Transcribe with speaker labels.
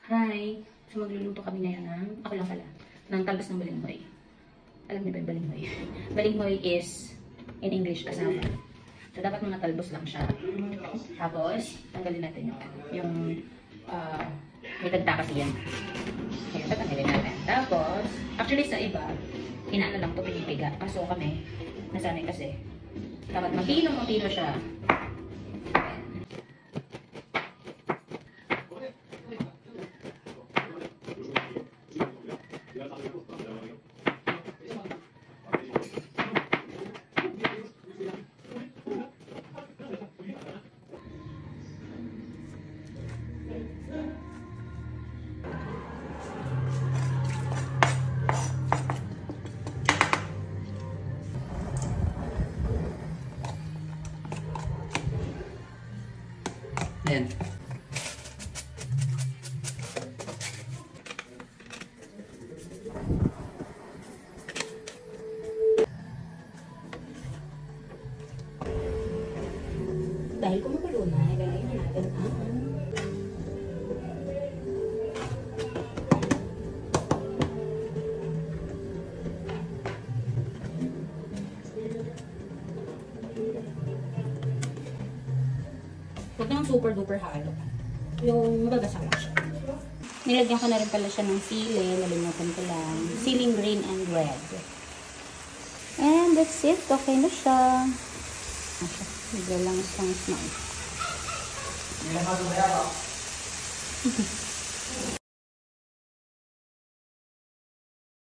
Speaker 1: Hi! So magluluto kami ngayon ako lang pala, ng talbos ng balinghoy. Alam niyo ba yung balinghoy? Balinghoy is, in English, kasama. So dapat mga talbos lang siya. Tapos, tanggalin natin yung may tagta kasi yan. Kaya tatanggalin natin. Tapos, actually sa iba, inaano lang ito, pinipiga. Kaso kami, nasanay kasi. Dapat matino siya.
Speaker 2: Ayan.
Speaker 1: Dahil kumukulo na, ilalagay na natin ang huwag naman super duper halo. Yung mababasa lang siya. Nilagyan ko na rin pala siya ng sili. Nalimutan ko lang. Siling green and red. And that's it. Okay na siya. Bigla lang isang smile.